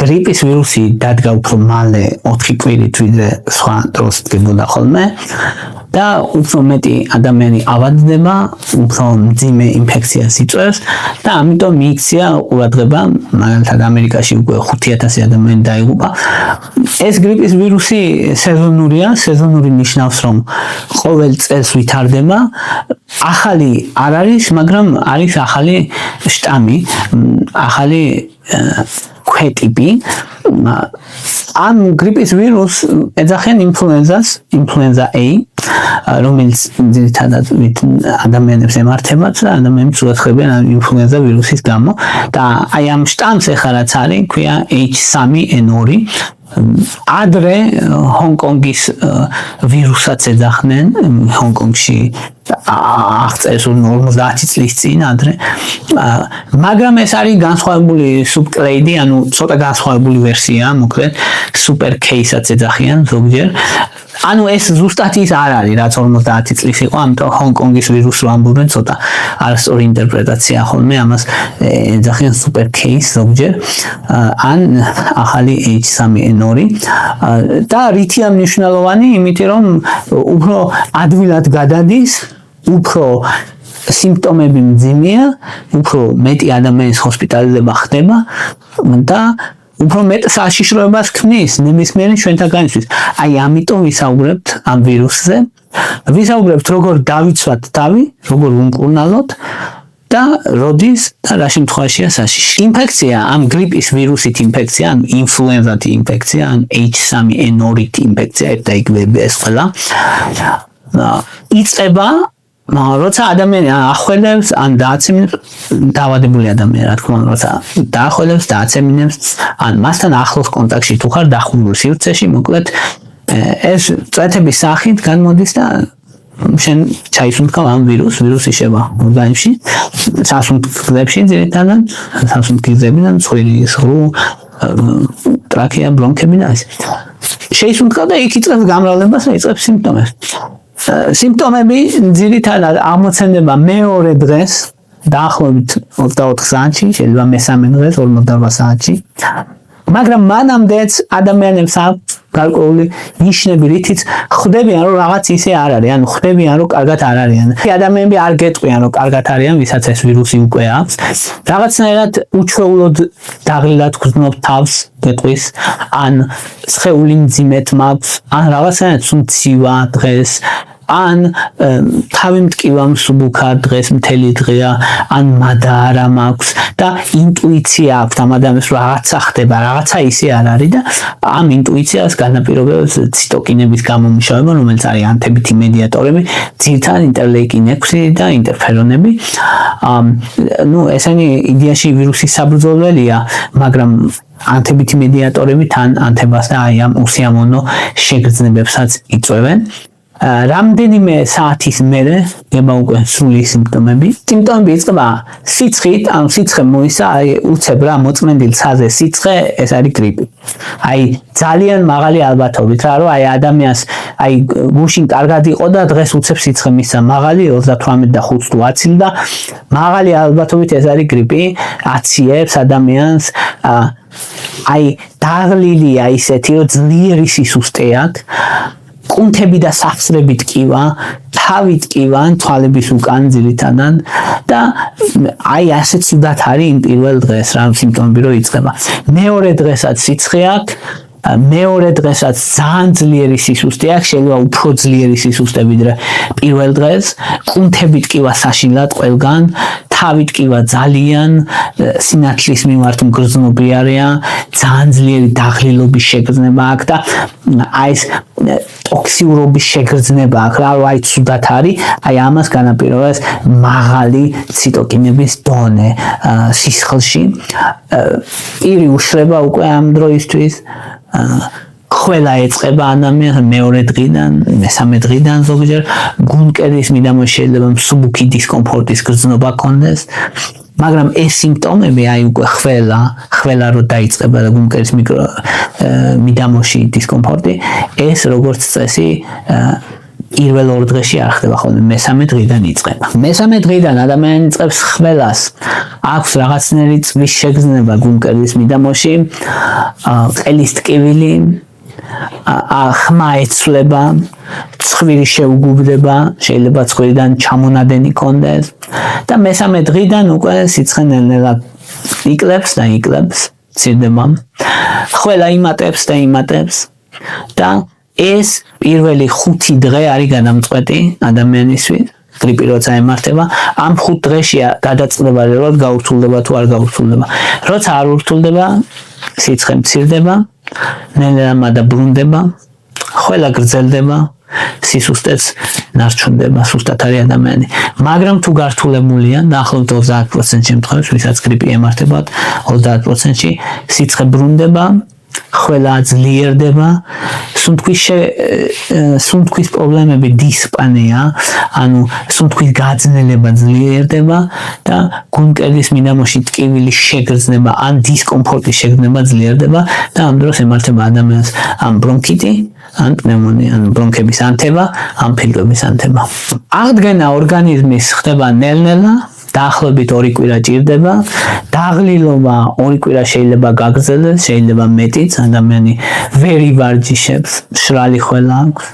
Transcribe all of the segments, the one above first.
გრიპის ვირუსი დადგა უფრო მალე 4 კვირით ვიდრე სხვა დროს დგებოდა ხოლმე და უფრო მეტი ადამიანი ავადდება, უფრო მძიმე ინფექციას იწვევს და ამიტომ მიიქცია ყურადღება, მაგალითად ამერიკაში უკვე 5000 ადამიანი დაიღუპა. ეს გრიპის ვირუსი სეზონურია, სეზონური ნიშნავს, რომ ყოველ წელს ვითარდება. ახალი არ არის, მაგრამ არის ახალი შტამი, ახალი ქვეტიპი. ამ გრიპის ვირუსს ეძახიან ინფლუენზას, ინფლუენზა A, რომელიც ძირითადად ადამიანებს ემართება და ადამიანებს უხდებიან ამ ინფლუენზა ვირუსის გამო და აი ამ შტამს ახლა რაც არის, ქვია H3N2. ადრე ჰონკონგის ვირუსაც ეძახდნენ, ჰონკონგში აღწერს 50 წლის წინ ადრე, მაგრამ ეს არის განსხვავებული სუბკლეიდი, ანუ ცოტა განსხვავებული ვერსია, მოკლედ super case-აც ეძახიან ზოგჯერ. ანუ ეს ზუსტად ის არ არის, რაც 50 წლის იყო, ამიტომ ჰონკონგის ვირუსს ვამბობენ, ცოტა არასწორი ინტერპრეტაცია ხოლმე, ამას ეძახიან super case ზოგჯერ, ან ახალი H3N2 და რითია მნიშვნელოვანი, იმიტომ რომ უფრო ადვილად გადადის, უფრო სიმპტომები მძიმეა, უფრო მეტი ადამიანის ჰოსპიტალიზება ხდება და უფრო მეტ საშიშროებას ქმნის ნებისმიერი ჩვენთაგანისთვის. აი ამიტომ ვისაუბრებთ ამ ვირუსზე, ვისაუბრებთ როგორ დავიცვათ თავი, როგორ ვუმკურნალოთ და როდის და რა შემთხვევაშია საშიში. ინფექცია, ამ გრიპის ვირუსით ინფექცია, ან ინფლუენზათი ინფექცია, ან H3N2 ინფექცია, ერთ და იგივე ეს ყველა იწყება როცა ადამიანი ახველებს ან დააცემინებს დავადებული ადამიანი, რა თქმა უნდა, როცა დაახველებს, დააცემინებს, ან მასთან ახლოს კონტაქტში თუ ხარ დახურულ სივრცეში, მოკლედ ეს წვეთების სახით განმოდის და შენ ჩაისუნთქავ ამ ვირუსი შევა ორგანიზმში, სასუნთქლებში ძირითადად, სასუნთქლებიდან ცხვირი, სღრუ, ტრაქეა, ბრონქები და ასე. შეისუნთქავ და იქ იწყებს გამრავლებას და იწყებს სიმპტომებს. სიმპტომები ძირითადად აღმოცენდება მეორე დღეს, დაახლოებით 24 საათში, შეიძლება მესამე დღეს 48 საათში. მაგრამ მანამდეც ადამიანებს აქვს გარკვეული ნიშნები, რითიც ხვდებიან, რომ რაღაც ისე არ არის, ანუ ხვდებიან, რომ კარგად არ არიან. ადამიანები არ გეტყვიან, რომ კარგად არიან, ვისაც ეს ვირუსი უკვე აქვს. რაღაცნაირად უჩვეულოდ დაღლილად გრძნობ თავს, გეტყვის, ან სხეული მძიმედ მაქვს, ან რაღაცნაირად სუმცივა დღეს, ან თავი მტკივა მსუბუქა დღეს მთელი დღეა, ან მადაარა მაქვს და ინტუიცია აქვს ამ ადამიანს, რომ რაღაცა ხდება, რაღაცა ისე არ არის და ამ ინტუიციას განაპირობებს ციტოკინების გამომუშავება, რომელიც არის ანთებითი მედიატორები, ძირითადად ინტერლეიკინ 6 და ინტერფერონები. ესენი იდეაში ვირუსის საბრძოლველია, მაგრამ ანთებითი მედიატორები თან ანთებას და აი ამ უსიამოვნო შეგრძნებებსაც იწვევენ. რამდენიმე საათის მერე გება უკვე სრული სიმპტომები. სიმპტომები იწყება სიცხით, ანუ სიცხე მოისა, აი უცებ რა მოწმენდილ ცაზე სიცხე, ეს არის გრიპი. აი ძალიან მაღალი ალბათობით რა, რომ აი ადამიანს აი გუშინ კარგად იყო და დღეს უცებ სიცხე მისცა მაღალი 38 და 5 თუ 10 და მაღალი ალბათობით ეს არის გრიპი, აციებს ადამიანს აი დაღლილია ისეთი, რომ ძლიერი სისუსტე აქვს. კუნთები და სახსრები ტკივა, თავი ტკივა, თვალების უკან ძირითადად და აი ასე ცუდად არის იმ პირველ დღეს რა სიმპტომები რო იწყება. მეორე დღესაც სიცხე აქვს, მეორე დღესაც ძალიან ძლიერი სისუსტე აქვს, შეიძლება უფრო ძლიერი სისუსტე ვიდრე პირველ დღეს, კუნთები ტკივა საშინლად ყველგან, თავი ტკივა ძალიან, სინათლის მიმართ მგრძნობი არიან, ძალიან ძლიერი დაღლილობის შეგრძნება აქვს და აი ეს ტოქსიურობის შეგრძნება აქვს რა, აი ცუდად არის, აი ამას განაპირობებს მაღალი ციტოკინების დონე სისხლში. პირი უშრება უკვე ამ დროისთვის, ყველა ეწყება ადამიანს მეორე დღიდან, მესამე დღიდან ზოგჯერ გულმკერდის მიდამოში შეიძლება მსუბუქი დისკომფორტის გრძნობა ქონდეს, მაგრამ ეს სიმპტომები აი უკვე ყველა რო დაიწყება და გულმკერდის მიდამოში დისკომფორტი, ეს როგორც წესი პირველ 2 დღეში არ ხდება ხოლმე, მესამე დღიდან იწყება. მესამე დღიდან ადამიანი იწყებს ხველას, აქვს რაღაცნაირი წვის შეგრძნება გულმკერდის მიდამოში, ყელის ტკივილი, ხმა ეცვლება, ცხვირი შეუგუბდება, შეიძლება ცხვირიდან ჩამონადენი კონდეს და მესამე დღიდან უკვე სიცხე ნელ-ნელა იკლებს და იკლებს, მცირდება. ხველა იმატებს და იმატებს და ეს პირველი 5 დღე არის გადამწყვეტი ადამიანისთვის. გრიპი როცა ემართება, ამ 5 დღეშია გადაწყდება, რომ გაურთულდება თუ არ გაურთულდება. როცა არ ურთულდება, სიცხე მცირდება, ნელ-ნელა დაბრუნდება, ხველა გრძელდება, სისუსტეც ნარჩუნდება, სუსტად არის ადამიანი. მაგრამ თუ გართულებულია, დაახლოებით 30% შემთხვევებში, ვისაც გრიპი ემართებათ, 30%-ში სიცხე ბრუნდება, ხველა ძლიერდება, სუნთქვის პრობლემები, დისპანია, ანუ სუნთქვის გაძნელება ძლიერდება და გულმკერდის მიდამოში ტკივილის შეგრძნება ან დისკომფორტის შეგრძნება ძლიერდება და ამ დროს ემართება ადამიანს ან ბრონქიტი, ან პნევმონია, ან ბრონქების ანთება, ან ფილტვების ანთება. აღდგენა ორგანიზმის ხდება ნელ-ნელა, დაახლოებით 2 კვირა ჭირდება, დაღლილობა 2 კვირა შეიძლება გაგრძელდეს, შეიძლება მეტიც, ადამიანი ვერ ივარჯიშებს, მშრალი ხველა აქვს.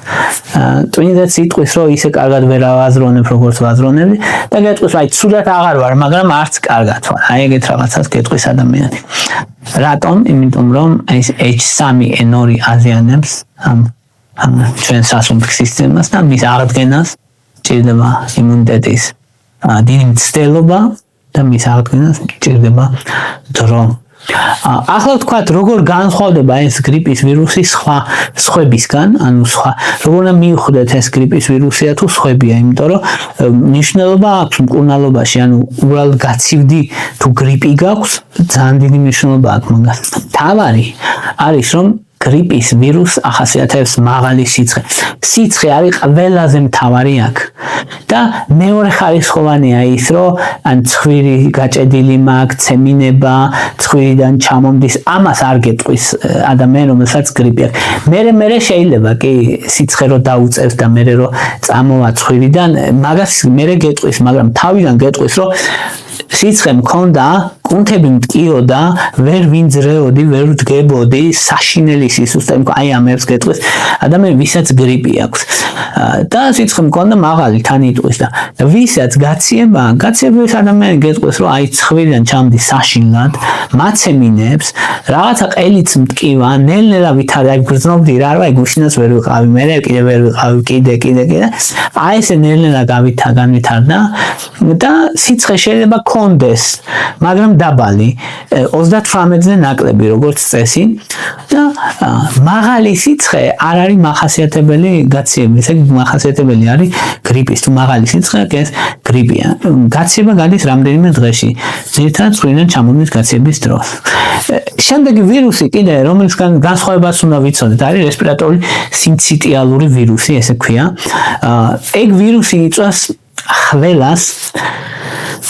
ტვინდაც იტყვის, რომ ისე კარგად ვერ ავაზრონებ, როგორც ვაზრონები და გეტყვის, აი, ცუდად აღარ ვარ, მაგრამ არც კარგად ვარ. აი, ეგეთ რაღაცას გეტყვის ადამიანი. რატომ? იმიტომ რომ ეს H3N2 აზიანებს ჩვენ სასუნთქ სისტემას და მის აღდგენას ჭირდება იმუნიტეტის დიდი მცდელობა და მის აღდგენას ჭირდება დრო. ახლა ვთქვათ, როგორ განსხვავდება ეს გრიპის ვირუსი სხვა სხვებისგან, ანუ როგორ უნდა მივხვდეთ ეს გრიპის ვირუსია თუ სხვებია, იმიტომ რომ მნიშვნელობა აქვს მკურნალობაში, ანუ უბრალოდ გაცივდი თუ გრიპი გაქვს, ძალიან დიდი მნიშვნელობა აქვს მაგას. თავარი არის, რომ გრიპის ვირუსს ახასიათებს მაღალი სიცხე. სიცხე არის ყველაზე მთავარი აქ. და მეორე ხარისხოვანია ის, რომ ან ცხვირი გაჭედილი მაქვს, ცემინება, ცხვირიდან ჩამომდის, ამას არ გეტყვის ადამიანი, რომელსაც გრიპი აქვს. მერე შეიძლება კი სიცხე რო დაუწევს და მერე რო წამოვა ცხვირიდან, მაგას მერე გეტყვის, მაგრამ თავიდან გეტყვის, რომ სიცხე მქონდა, კუნთები მტკიოდა, ვერ ვინძრეოდი, ვერ ვდგებოდი, საშინელი სისუსტე მქონდა, აი ამებს გეტყვის ადამიანი, ვისაც გრიპი აქვს. და სიცხე მქონდა მაღალი, თან იტყვის და ვისაც გაციება ეს ადამიანი გეტყვის, რომ აი ცხვირიდან ჩამდის საშინლად, მაცემინებს, რაღაცა ყელიც მტკივა, ნელ-ნელა ვითარდება, აი გრძნობდი რა, აი გუშინაც ვერ ვიყავი, მერე კიდე ვერ ვიყავი, კიდე. აი ესე ნელ-ნელა განვითარდა და სიცხე შეიძლება კონდეს, მაგრამ დაბალი, 38-ზე ნაკლები, როგორც წესი და მაღალი სიცხე არ არის მახასიათებელი გაციების, ეგ მახასიათებელი არის გრიპის, თუ მაღალი სიცხე აქვს, ეს გრიპია. გაციება გადის რამდენიმე დღეში, ძირითადად ცხვირიდან ჩამოვიდეს გაციების დროს. შემდეგი ვირუსი კიდე, რომელისგან განსხვავებას უნდა ვიცოდეთ, არის რესპირატორული სინციტიალური ვირუსი, ესე ქვია. ეგ ვირუსი იწვევს ხველას,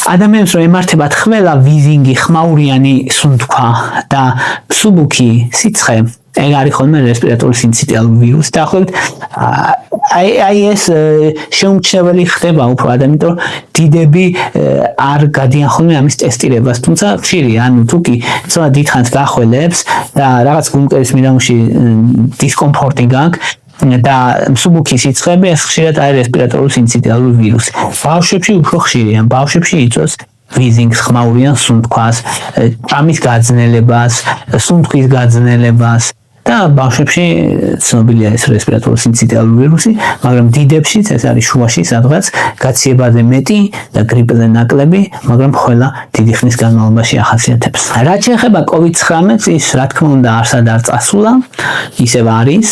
ადამიანს რომ ემართებათ ხველა, ვიზინგი, ხმაურიანი სუნთქვა და მსუბუქი სიცხე, ეგ არის ხოლმე რესპირატორული სინციტიალური ვირუსი. დაახლოებით აი ეს შეუმჩნეველი ხდება უფრო ადამიანს, რომ დიდები არ გადიან ხოლმე ამის ტესტირებას, თუმცა ხშირია, ანუ თუ კი ცოტა დიდხანს გახველებს და რაღაც გულმკერდის მიდამოში დისკომფორტი გაქვს და მსუბუქი სიცხეები, ეს ხშირად არის რესპირატორული სინციტიალური ვირუსი. ბავშვებში უფრო ხშირია, ბავშვებში იწვევს ვიზინგს, ხმაურიან სუნთქვას, ჭამის გაძნელებას, სუნთქვის გაძნელებას და ბავშვებში ცნობილია ეს რესპირატორული სინციტიალური ვირუსი, მაგრამ დიდებშიც ეს არის შუაში, სადღაც გაციებაზე მეტი და გრიპზე ნაკლები, მაგრამ ხველა დიდი ხნის განმავლობაში ახასიათებს. რაც შეეხება COVID-19-ს, ის რა თქმა უნდა არსად არ წასულა, ისევ არის.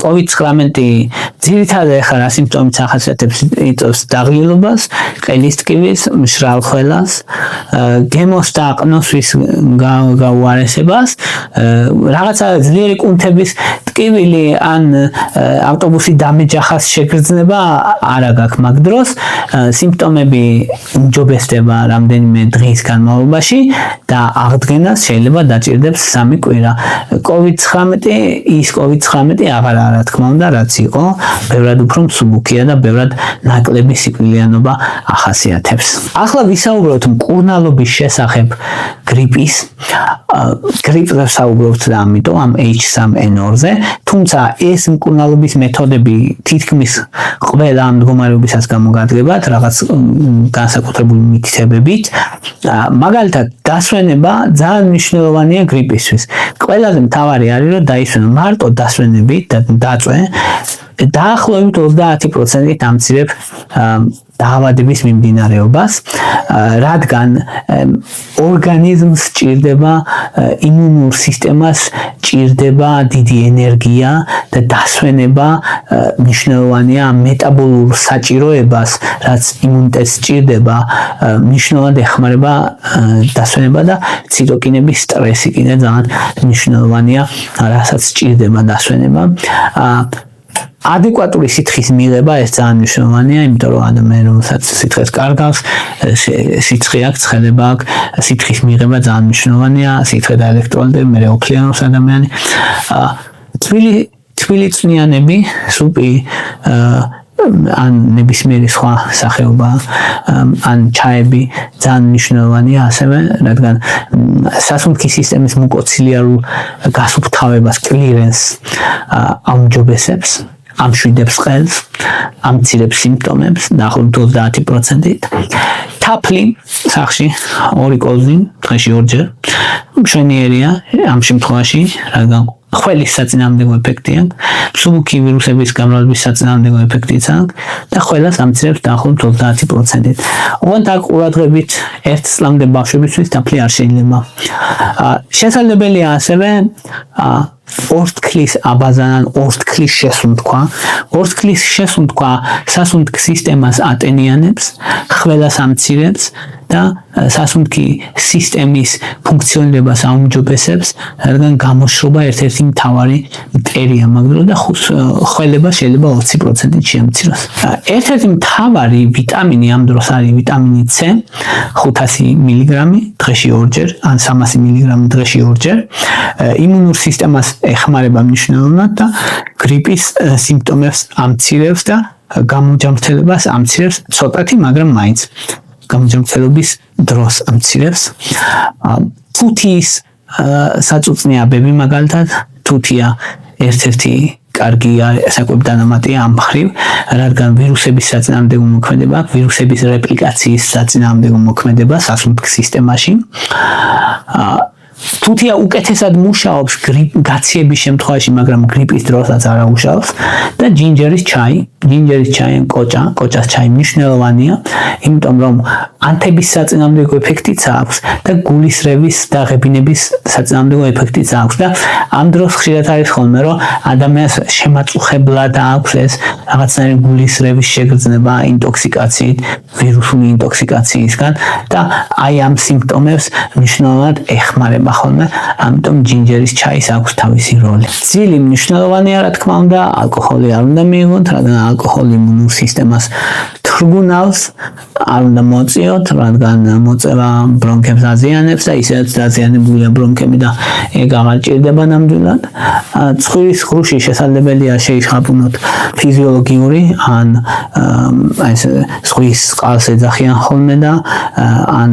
COVID-19 ძირითადად ახლა რა სიმპტომით ახასიათებს, იწვევს დაღლილობას, ყელის ტკივილს, მშრალ ხველას, გემოს და ყნოსვის გაუარესებას, რაღაცა ძლიერი კუნთების ტკივილი ან ავტობუსი დამეჯახას შეგრძნება არა გაქვს მაგ დროს სიმპტომები უმჯობესდება რამდენიმე დღის განმავლობაში და აღდგენას შეიძლება დაჭირდებს 3 კვირა. COVID-19 ის COVID-19 აღარ რა თქმა უნდა რაც იყო, ბევრად უფრო მსუბუქია და ბევრად ნაკლები სიკვდილიანობა ახასიათებს. ახლა ვისაუბროთ მკურნალობის შესახებ გრიპის. გრიპზე ვსაუბრობთ და ამიტომ ამ H3N2-ზე, თუმცა ეს მკურნალობის მეთოდები თითქმის ყველა ამ მდგომარეობისას გამოგადგებათ რაღაც განსაკუთრებული მითითებებით. მაგალითად, დასვენება ძალიან მნიშვნელოვანია გრიპისთვის. ყველაზე მთავარი არის რომ დაისვენო მარტო დასვენებით და დაწვე დაახლოებით 30% ამცირებ დაავადების მიმდინარეობას, რადგან ორგანიზმს ჭირდება იმუნურ სისტემას ჭირდება დიდი ენერგია და დასვენება მნიშვნელოვანია მეტაბოლურ საჭიროებას, რაც იმუნიტეტს ჭირდება, მნიშვნელოვნად ეხმარება დასვენება და ციტოკინების სტრესი კიდე ძალიან მნიშვნელოვანია, რასაც ჭირდება დასვენება. ადეკვატური სითხის მიღება ეს ძალიან მნიშვნელოვანია, იმიტომ რომ ადამიანი რომელსაც სითხეს კარგავს, სიცხე აქვს, ცხელება აქვს, სითხის მიღება ძალიან მნიშვნელოვანია, სითხე და ელექტროლიტები მე ოქლიანობს ადამიანი. თბილი წვნიანები, სუპი ან ნებისმიერი სხვა სახეობა ან ჩაები ძალიან მნიშვნელოვანია ასევე, რადგან სასუნთქი სისტემის მუკოცილიარულ გასუფთავებას კლირენს აუმჯობესებს. ამშვიდებს ყელს, ამცირებს სიმპტომებს დაახლოებით 30%-ით. თაფლი სახში 2 კოლზი დღეში 2-ჯერ მშვენიერია ამ შემთხვევაში, რადგან ხველის საწინააღმდეგო ეფექტი აქვს, მსუბუქი ვირუსების გამრავლების საწინააღმდეგო ეფექტიც აქვს და ყველას ამცირებს დაახლოებით 30%-ით. ოღონდ აქ ყურადღებით 1 წლამდე ბავშვებისთვის თაფლი არ შეიძლება. შესაძლებელია ასევე ორთქლის აბაზანან ორთქლის შესუნთქვა. ორთქლის შესუნთქვა სასუნთქ სისტემას ატენიანებს, ხველას ამცირებს და სასუნთქი სისტემის ფუნქციონირებას აუმჯობესებს, რადგან გამოშრობა ერთ-ერთი მთავარი მტერია მაგ დროს და ხველება შეიძლება 20%-ით შეამციროს. ერთ-ერთი მთავარი ვიტამინი ამ დროს არის ვიტამინი C, 500 მილიგრამი დღეში 2-ჯერ, ან 300 მილიგრამი დღეში 2-ჯერ. იმუნურ სისტემას ეხმარება მნიშვნელოვნად და გრიპის სიმპტომებს ამცირებს და გამოჯამრთელებას ამცირებს ცოტათი, მაგრამ მაინც გამოჯამრთელობის დროს ამცირებს. თუთიის საწუწნიაბები მაგალითად, თუთია ერთ-ერთი კარგი საკვები დანამატია ამ მხრივ, რადგან ვირუსების საწინააღმდეგო მოქმედება, ვირუსების რეპლიკაციის საწინააღმდეგო მოქმედება სასუნთქ სისტემაში. თუთია უკეთესად მუშაობს გაციების შემთხვევაში, მაგრამ გრიპის დროსაც არ აუშავს და ჯინჯერის ჩაი ან კოჭას ჩაი მნიშვნელოვანია, იმიტომ რომ ანთების საწინააღმდეგო ეფექტიც აქვს და გულისრევის და ღებინების საწინააღმდეგო ეფექტიც აქვს და ამ დროს ხშირად არის ხოლმე, რომ ადამიანს შემაწუხებლად აქვს ეს რაღაცნაირი გულისრევის შეგრძნება ინტოქსიკაციით, ვირუსული ინტოქსიკაციისგან და აი ამ სიმპტომებს მნიშვნელოვნად ეხმარება ხოლმე, ამიტომ ჯინჯერის ჩაის აქვს თავისი როლი. ძილი მნიშვნელოვანია, რა თქმა უნდა, ალკოჰოლი არ უნდა მიიღოთ, რადგან ალკოჰოლი იმუნურ სისტემას თრგუნავს, არ უნდა მოწიოთ, რადგან მოწევა ბრონქებს აზიანებს და ისედაც დაზიანებულია ბრონქები და ეგ აღარ ჭირდება ნამდვილად. ცხვირის ღრუში შესაძლებელია შეიხაპუნოთ ფიზიოლოგიური ან ეს ზღვის წყალს ეძახიან ხოლმე და ან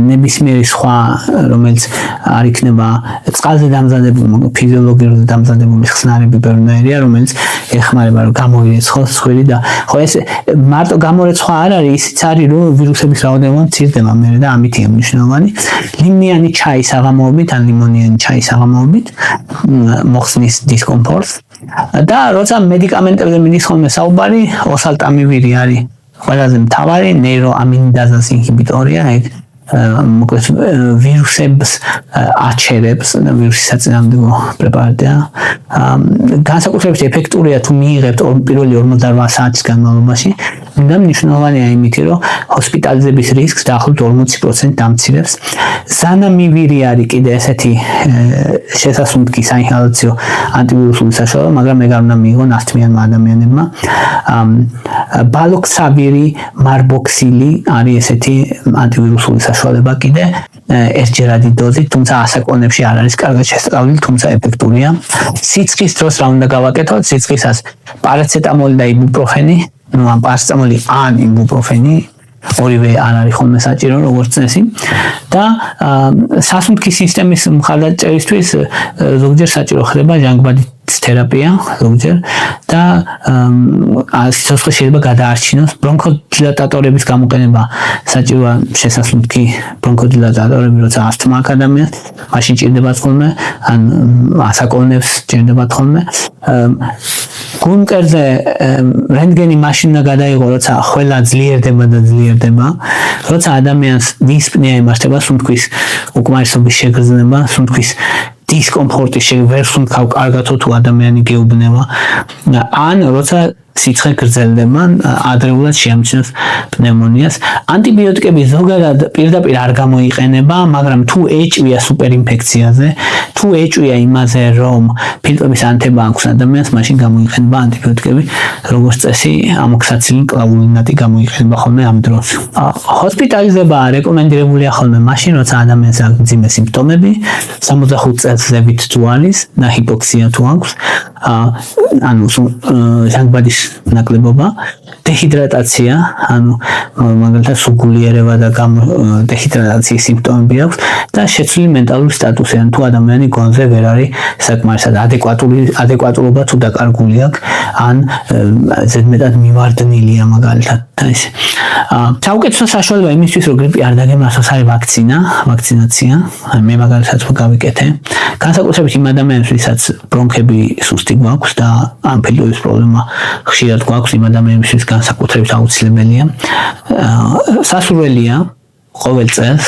ნებისმიერი სხვა, რომელიც არ იქნება წყალზე დამზადებული, ფიზიოლოგიურად დამზადებული ხსნარები ბევრნაირია, რომელიც ეხმარება რომ გამოირეცხოს ცხვირი და ხო ეს მარტო გამორეცხვა არ არის, ისიც არის რომ ვირუსების რაოდენობა მცირდება მერე და ამითია მნიშვნელოვანი. ლიმონიანი ჩაის აღამოობით ან ლიმონიანი ჩაის აღამოობით მოხსნის დისკომფორტს და როცა მედიკამენტებზე მიდის ხოლმე საუბარი, ოსალტამივირი არის ყველაზე მთავარი ნეიროამინიდაზას ინჰიბიტორია, მოკლედ ვირუსებს აჩერებს და ვირუსის საწინააღმდეგო პრეპარატია. განსაკუთრებით ეფექტურია თუ მიიღებთ პირველი 48 საათის განმავლობაში. და მნიშვნელოვანია იმითი, რომ ჰოსპიტალიზების რისკს დაახლოებით 40% დამცირებს. ზანამივირი არის კიდე ესეთი შესასუნთქი საინჰალაციო ანტივირუსული საშუალება, მაგრამ ეგ არ უნდა მიიღონ ასთმიანმა ადამიანებმა. ბალოქსავირი, მარბოქსილი არის ესეთი ანტივირუსული საშუალება კიდე ერთჯერადი დოზით, თუმცა ასაკონებში არ არის კარგად შესწავლილი, თუმცა ეფექტურია. სიცხის დროს რა უნდა გავაკეთოთ? სიცხისას პარაცეტამოლი და იბუპროფენი, ან პარაცეტამოლი ან იბუპროფენი, ორივე არ არის ხოლმე საჭირო როგორც წესი და სასუნთქის სისტემის მხარდაჭერისთვის ზოგჯერ საჭირო ხდება ჟანგბადის თერაპია ზოგჯერ და სიცოცხლე შეიძლება გადაარჩინოს. ბრონქოდილატატორების გამოყენება საჭიროა შესასუნთქი ბრონქოდილატატორები, როცა ასთმა აქვს ადამიანს, მაშინ ჭირდებათ ხოლმე, ან ასაკონებს ჭირდებათ ხოლმე. გულმკერდზე რენტგენი მაშინ უნდა გადაიღო, როცა ხველა ძლიერდება, როცა ადამიანს დისპნეა იმართება, სუნთქვის უკმარისობის შეგრძნება, სუნთქვის დისკომფორტი ვერ სუნთქავ კარგათო თუ ადამიანი გეუბნება, ან როცა სიცხე გრძელდება, ადრეულად შეამჩნევს პნევმონიას. ანტიბიოტიკები ზოგადად პირდაპირ არ გამოიყენება, მაგრამ თუ ეჭვია სუპერინფექციაზე, თუ ეჭვია იმაზე, რომ ფილტვების ანთება აქვს ადამიანს, მაშინ გამოიყენება ანტიბიოტიკები, როგორც წესი, ამოქსიცილინ, კლავულინატი გამოიყენება ხოლმე ამ დროს. ჰოსპიტალიზება რეკომენდირებულია ხოლმე მაშინ, როცა ადამიანს აქვს მძიმე სიმპტომები, 65 წელსდებით თუ არის და ჰიპოქსია თუ აქვს, ანუ ჟანგბადის ნაკლებობა, დეჰიდრატაცია, ანუ მაგალითად სუგულიერება და დეჰიდრატაციის სიმპტომები აქვს და შეცვლილი მენტალური სტატუსი, ან თუ ადამიანი გონზე ვერ არის საკმარისად ადეკვატურობა თუ დაკარგული აქვს, ან ზედმეტად მივარდნილია მაგალითად და ისე. საუკეთესო საშუალება იმისთვის, რომ გრიპი არ დაგემართოს, არის ვაქცინაცია. მე მაგალითად გავიკეთე. განსაკუთრებით იმ ადამიანებს, ვისაც ბრონქები სუსტი გვაქვს და ამ ფილტვების პრობლემა ხშირად გვაქვს, იმ ადამიანებისთვის განსაკუთრებით აუცილებელია. სასურველია ყოველ წელს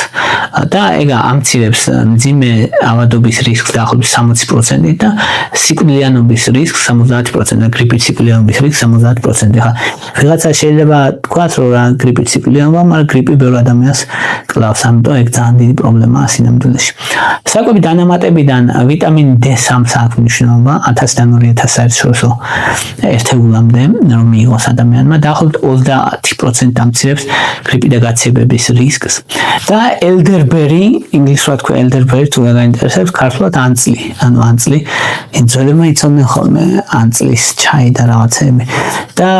და ეგ ამცირებს მძიმე ავადობის რისკს დაახლოებით 60% და სიკვდილიანობის რისკს 70% და გრიპით სიკვდილიანობის რისკს 70%. ხა ვიღაცა შეიძლება თქვას, რომ რა გრიპით სიკვდილიანობა, მაგრამ გრიპი ბევრ ადამიანს კლავს, ამიტომ ეგ ძალიან დიდი პრობლემაა სინამდვილეში. საკვები დანამატებიდან ვიტამინ D3-ს აქვს მნიშვნელობა 1000-დან 2000 საერთაშორისო ერთეულამდე, რომ მიიღოს ადამიანმა, დაახლოებით 30% დამცირებს გრიპი და გაცებების რისკს. და elderberry, ინგლისურად თქვა elderberry, თუ გაინტერესებს, ქართულად ანწლი, ანუ ანწლი, ძველებმა იცოდნენ ხოლმე ანწლის ჩაი და რაღაცები. და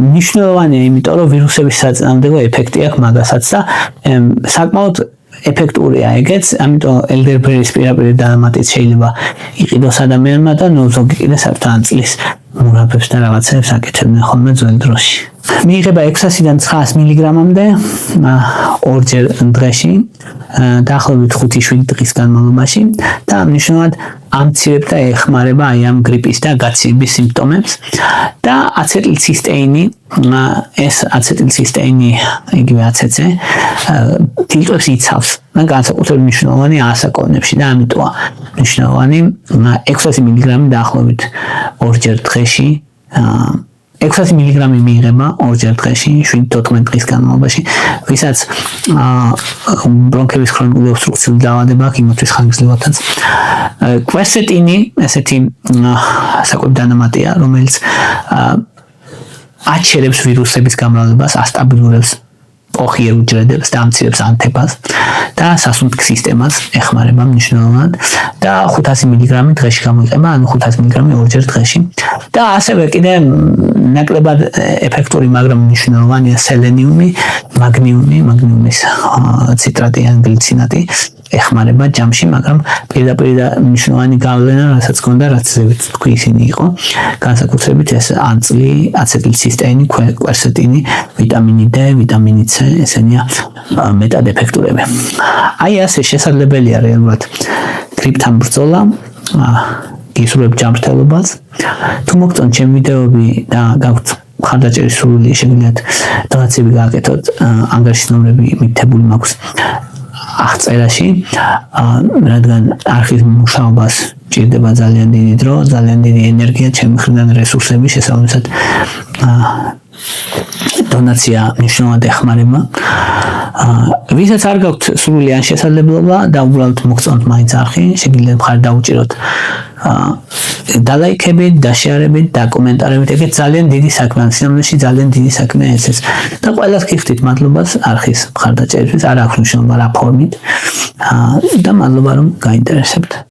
მნიშვნელოვანია, იმიტომ რომ ვირუსების საწინააღმდეგო ეფექტი აქვს მაგასაც და საკმაოდ ეფექტურია ეგეც, ამიტომ elderberry-ის პირაპირ დანამატით შეიძლება იყიდოს ადამიანმა და ზოგი კიდე საერთოდ ანწლის მურაბებს და რაღაცებს აკეთებდნენ ხოლმე ძველ დროში. მიიღება 600-დან 900 მილიგრამამდე ორჯერ დღეში, დაახლოებით 5-7 დღის განმავლობაში და მნიშვნელოვნად ამცირებდა და ეხმარება აი ამ გრიპის და გაცივების სიმპტომებს და აცეტილცისტეინი, ეს აცეტილცისტეინი, იგივე ACC, ფილტვებს იცავს და განსაკუთრებით მნიშვნელოვანი ასაკონებში და ამიტომა მნიშვნელოვანი 600 მილიგრამი დაახლოებით ორჯერ დღეში 600 მილიგრამი მიიღება ორჯერ დღეში 7-14 დღის განმავლობაში, ვისაც ბრონქების ქრონიკული ობსტრუქციული დაავადება აქვს, იმათთვის ხანგრძლივადაც. კვერსეტინი, ესეთი საკვები დანამატია, რომელიც აჩერებს ვირუსების გამრავლებას, ასტაბილურებს ოხიერ უჯრედებს და ამცირებს ანთებას და სასუნთქ სისტემას ეხმარება მნიშვნელოვნად და 500 მილიგრამი დღეში გამოიყენება, ანუ 500 მილიგრამი ორჯერ დღეში. და ასევე კიდე ნაკლებად ეფექტური, მაგრამ მნიშვნელოვანია სელენიუმი, მაგნიუმის ციტრატი ან გლიცინატი ეხმარება ჯამში, მაგრამ პირდაპირ და მნიშვნელოვანი გავლენა, რასაც გონდა, რაც ზევით თქვი ისინი იყო, განსაკუთრებით ეს ანწლი, აცეტილცისტეინი, კვერსეტინი, ვიტამინი D, ვიტამინი C, ესენია მეტად ეფექტურები. აი ასე შესაძლებელია რეალურად გრიპთან ბრძოლა, გისურვებ ჯანმრთელობას. თუ მოგწონთ ჩემი ვიდეოები და გაქვთ მხარდაჭერის სურვილი, შეგიძლიათ დონაციები გააკეთოთ, ანგარიშის ნომრები მითითებული მაქვს აღწერაში, რადგან არხის მუშაობას ჭირდება ძალიან დიდი დრო, ძალიან დიდი ენერგია, ჩემი მხრიდან რესურსები, შესაბამისად დონაცია მნიშვნელოვნად ეხმარება. ვისაც არ გაქვთ სრული ან შესაძლებლობა და უბრალოდ მოგწონთ მაინც არხი, შეგიძლიათ მხარი დაუჭიროთ დალაიქებით, დაშეარებით, დაკომენტარებით, ეგეც ძალიან დიდი საქმეა, სინამდვილეში ძალიან დიდი საქმეა ესეც. და ყველას გიხდით მადლობას არხის მხარდაჭერისთვის, არ აქვს მნიშვნელობა რა ფორმით და მადლობა რომ გაინტერესებთ.